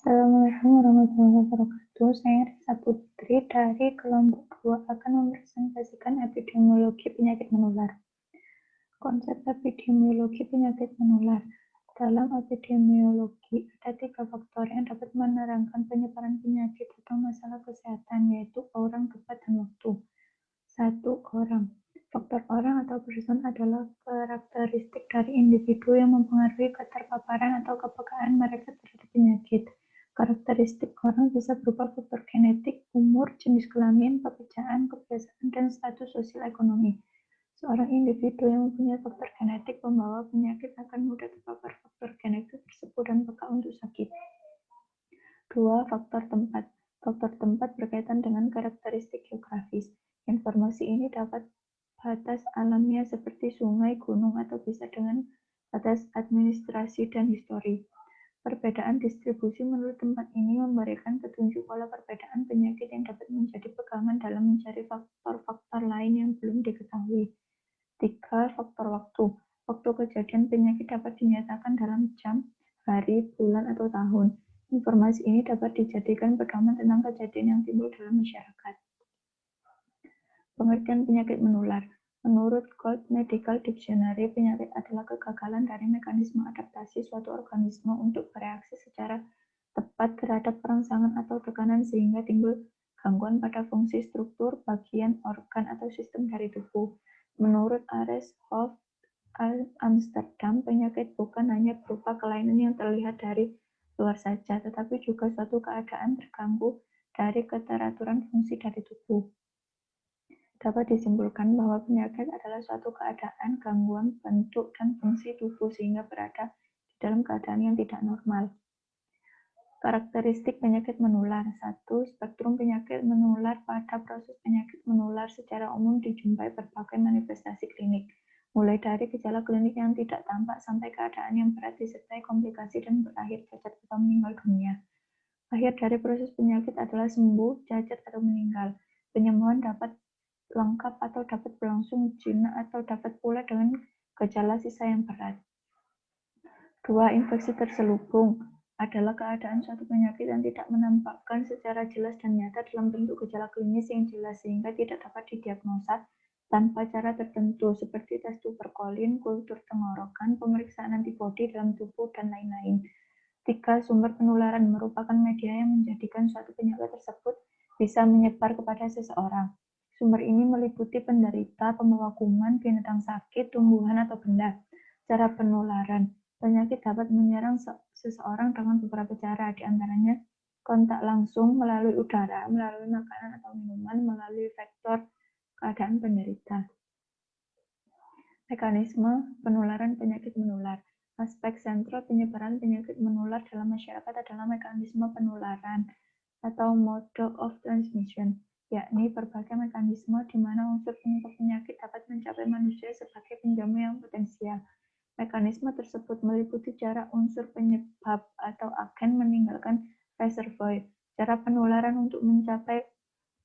Assalamualaikum warahmatullahi wabarakatuh. Saya Risa Putri dari kelompok 2 akan mempresentasikan epidemiologi penyakit menular. Konsep epidemiologi penyakit menular. Dalam epidemiologi, ada 3 faktor yang dapat menerangkan penyebaran penyakit atau masalah kesehatan, yaitu orang, tempat, dan waktu. 1. Orang. Faktor orang atau person adalah karakteristik dari individu yang mempengaruhi keterpaparan atau kepekaan mereka terhadap penyakit. Karakteristik orang bisa berupa faktor genetik, umur, jenis kelamin, pekerjaan, kebiasaan, dan status sosial ekonomi. Seorang individu yang mempunyai faktor genetik pembawa penyakit akan mudah terpapar faktor genetik tersebut dan peka untuk sakit. 2. Faktor tempat. Faktor tempat berkaitan dengan karakteristik geografis. Informasi ini dapat batas alamiah seperti sungai, gunung, atau bisa dengan batas administrasi dan histori. Perbedaan distribusi menurut tempat ini memberikan petunjuk pola perbedaan penyakit yang dapat menjadi pegangan dalam mencari faktor-faktor lain yang belum diketahui. 3. Faktor waktu. Waktu kejadian penyakit dapat dinyatakan dalam jam, hari, bulan, atau tahun. Informasi ini dapat dijadikan pedoman tentang kejadian yang timbul dalam masyarakat. Pengertian penyakit menular. Menurut Gold Medical Dictionary, penyakit adalah kegagalan dari mekanisme adaptasi suatu organisme untuk bereaksi secara tepat terhadap rangsangan atau tekanan sehingga timbul gangguan pada fungsi struktur, bagian, organ, atau sistem dari tubuh. Menurut Ares of Amsterdam, penyakit bukan hanya berupa kelainan yang terlihat dari luar saja, tetapi juga suatu keadaan terganggu dari keteraturan fungsi dari tubuh. Dapat disimpulkan bahwa penyakit adalah suatu keadaan gangguan bentuk dan fungsi tubuh sehingga berada di dalam keadaan yang tidak normal. Karakteristik penyakit menular. 1. Spektrum penyakit menular. Pada proses penyakit menular secara umum dijumpai berbagai manifestasi klinik, mulai dari gejala klinik yang tidak tampak sampai keadaan yang berat disertai komplikasi dan berakhir cacat atau meninggal dunia. Akhir dari proses penyakit adalah sembuh, cacat, atau meninggal. Penyembuhan dapat lengkap atau dapat berlangsung jinak atau dapat pula dengan gejala sisa yang berat. 2. Infeksi terselubung adalah keadaan suatu penyakit yang tidak menampakkan secara jelas dan nyata dalam bentuk gejala klinis yang jelas sehingga tidak dapat didiagnosa tanpa cara tertentu seperti tes tuberkulin, kultur tenggorokan, pemeriksaan antibodi dalam tubuh, dan lain-lain. 3. Sumber penularan merupakan media yang menjadikan suatu penyakit tersebut bisa menyebar kepada seseorang. Sumber ini meliputi penderita, pembawa kuman, binatang sakit, tumbuhan, atau benda. Cara penularan. Penyakit dapat menyerang seseorang dengan beberapa cara, di antaranya kontak langsung, melalui udara, melalui makanan atau minuman, melalui vektor keadaan penderita. Mekanisme penularan penyakit menular. Aspek sentral penyebaran penyakit menular dalam masyarakat adalah mekanisme penularan atau mode of transmission, yakni berbagai mekanisme di mana unsur penyebab penyakit dapat mencapai manusia sebagai penjamu yang potensial. Mekanisme tersebut meliputi cara unsur penyebab atau agen meninggalkan reservoir, cara penularan untuk mencapai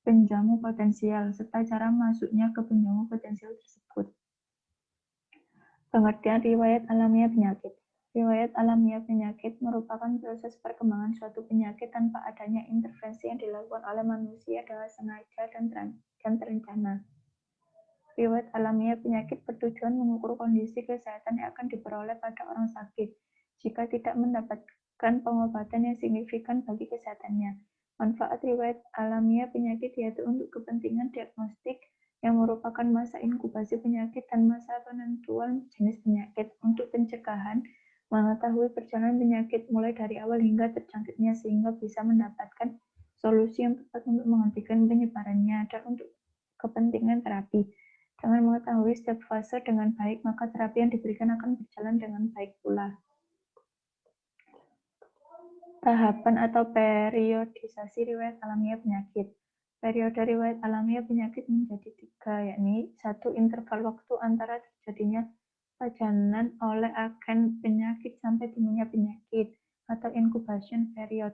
penjamu potensial, serta cara masuknya ke penjamu potensial tersebut. Pengertian riwayat alamiah penyakit. Riwayat alamiah penyakit merupakan proses perkembangan suatu penyakit tanpa adanya intervensi yang dilakukan oleh manusia dengan sengaja dan terencana. Riwayat alamiah penyakit bertujuan mengukur kondisi kesehatan yang akan diperoleh pada orang sakit jika tidak mendapatkan pengobatan yang signifikan bagi kesehatannya. Manfaat riwayat alamiah penyakit yaitu untuk kepentingan diagnostik yang merupakan masa inkubasi penyakit dan masa penentuan jenis penyakit, untuk pencegahan, mengetahui perjalanan penyakit mulai dari awal hingga terjangkitnya sehingga bisa mendapatkan solusi yang tepat untuk menghentikan penyebarannya, dan untuk kepentingan terapi. Dengan mengetahui setiap fase dengan baik, maka terapi yang diberikan akan berjalan dengan baik pula. Tahapan atau periodisasi riwayat alamiah penyakit. Periode riwayat alamiah penyakit menjadi 3, yakni 1. Interval waktu antara terjadinya pajanan oleh agen penyakit sampai timbulnya penyakit atau incubation period.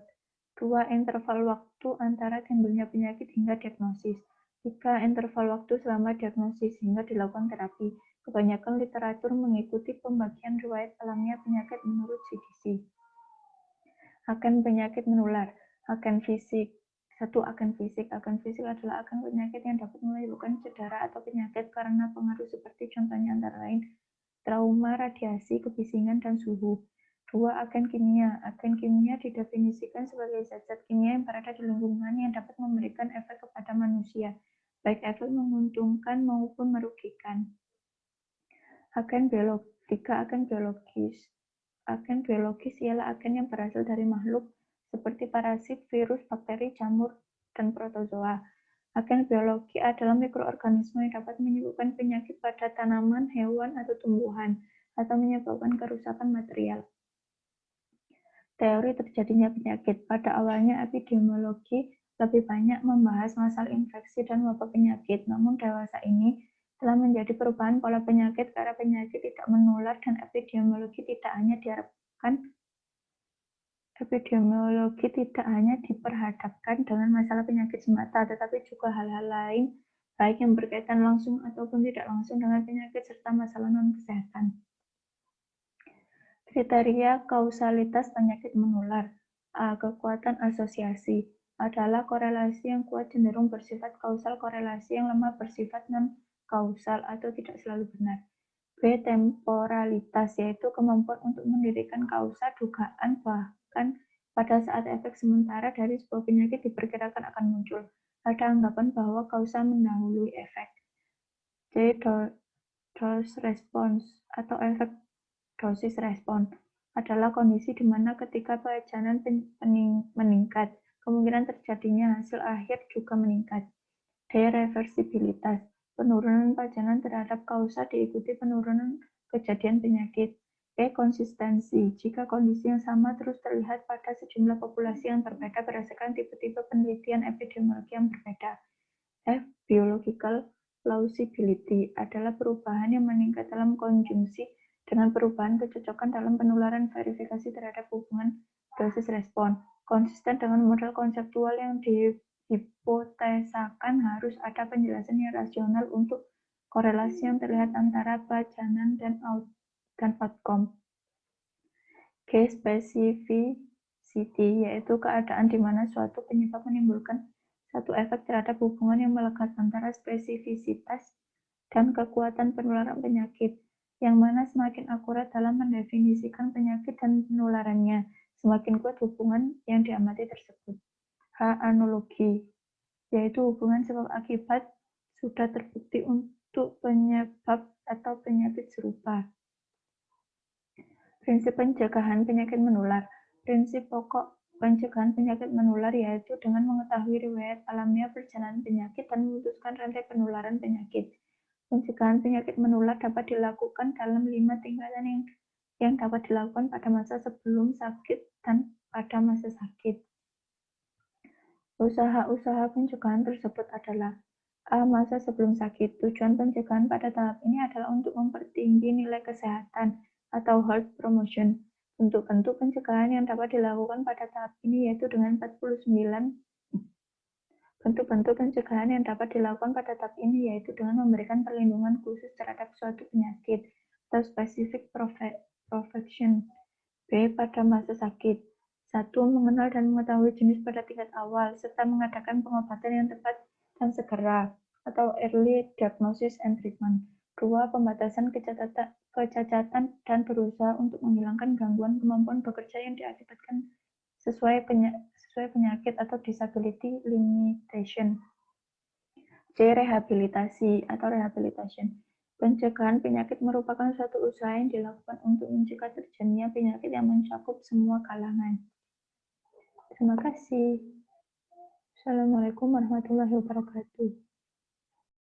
2. Interval waktu antara timbulnya penyakit hingga diagnosis. 3. Interval waktu selama diagnosis hingga dilakukan terapi. Kebanyakan literatur mengikuti pembagian riwayat alamiah penyakit menurut CDC. Agen penyakit menular. Agen fisik. 1. Agen fisik. Agen fisik adalah agen penyakit yang dapat menimbulkan cedera atau penyakit karena pengaruh seperti contohnya antara lain trauma, radiasi, kebisingan, dan suhu. 2. Agen kimia. Agen kimia didefinisikan sebagai zat-zat kimia yang berada di lingkungan yang dapat memberikan efek kepada manusia, baik efek menguntungkan maupun merugikan. Agen biologis. 3. Agen biologis. Agen biologis ialah agen yang berasal dari makhluk seperti parasit, virus, bakteri, jamur, dan protozoa. Agen biologi adalah mikroorganisme yang dapat menyebabkan penyakit pada tanaman, hewan, atau tumbuhan, atau menyebabkan kerusakan material. Teori terjadinya penyakit. Pada awalnya epidemiologi lebih banyak membahas masalah infeksi dan wabah penyakit, namun dewasa ini telah menjadi perubahan pola penyakit karena penyakit tidak menular dan epidemiologi tidak hanya diperhadapkan dengan masalah penyakit semata, tetapi juga hal-hal lain, baik yang berkaitan langsung ataupun tidak langsung dengan penyakit serta masalah non-kesehatan. Kriteria kausalitas penyakit menular. A. Kekuatan asosiasi adalah korelasi yang kuat cenderung bersifat kausal, korelasi yang lemah bersifat non-kausal atau tidak selalu benar. B. Temporalitas, yaitu kemampuan untuk mendirikan kausa dugaan bahkan pada saat efek sementara dari sebuah penyakit diperkirakan akan muncul. Ada anggapan bahwa kausa mendahului efek. C. Dose response atau efek dosis respon adalah kondisi di mana ketika pajanan meningkat, kemungkinan terjadinya hasil akhir juga meningkat. D. Reversibilitas. Penurunan pajanan terhadap kausa diikuti penurunan kejadian penyakit. E. Konsistensi. Jika kondisi yang sama terus terlihat pada sejumlah populasi yang berbeda berdasarkan tipe-tipe penelitian epidemiologi yang berbeda. F. Biological plausibility adalah perubahan yang meningkat dalam konjungsi dengan perubahan kecocokan dalam penularan verifikasi terhadap hubungan dosis respon. Konsisten dengan model konseptual yang dihipotesakan harus ada penjelasan yang rasional untuk korelasi yang terlihat antara pajanan dan outcome. G. Specificity, yaitu keadaan di mana suatu penyebab menimbulkan satu efek terhadap hubungan yang melekat antara spesifisitas dan kekuatan penularan penyakit, yang mana semakin akurat dalam mendefinisikan penyakit dan penularannya, semakin kuat hubungan yang diamati tersebut. H. Analogi, yaitu hubungan sebab akibat sudah terbukti untuk penyebab atau penyakit serupa. Prinsip pencegahan penyakit menular. Prinsip pokok pencegahan penyakit menular yaitu dengan mengetahui riwayat alamiah perjalanan penyakit dan memutuskan rantai penularan penyakit. Pencegahan penyakit menular dapat dilakukan dalam 5 tingkatan yang dapat dilakukan pada masa sebelum sakit dan pada masa sakit. Usaha-usaha pencegahan tersebut adalah A. Masa sebelum sakit. Tujuan pencegahan pada tahap ini adalah untuk mempertinggi nilai kesehatan atau health promotion. Bentuk-bentuk pencegahan yang dapat dilakukan pada tahap ini yaitu dengan 49 bentuk-bentuk pencegahan yang dapat dilakukan pada tahap ini yaitu dengan memberikan perlindungan khusus terhadap suatu penyakit atau specific protection. B. Pada masa sakit. 1. Mengenal dan mengetahui jenis pada tingkat awal, serta mengadakan pengobatan yang tepat dan segera, atau early diagnosis and treatment. 2. Pembatasan kecacatan dan berusaha untuk menghilangkan gangguan kemampuan bekerja yang diakibatkan sesuai penyakit atau disability limitation. C. Rehabilitasi atau rehabilitation. Pencegahan penyakit merupakan suatu usaha yang dilakukan untuk mencegah terjadinya penyakit yang mencakup semua kalangan. Terima kasih. Assalamualaikum warahmatullahi wabarakatuh.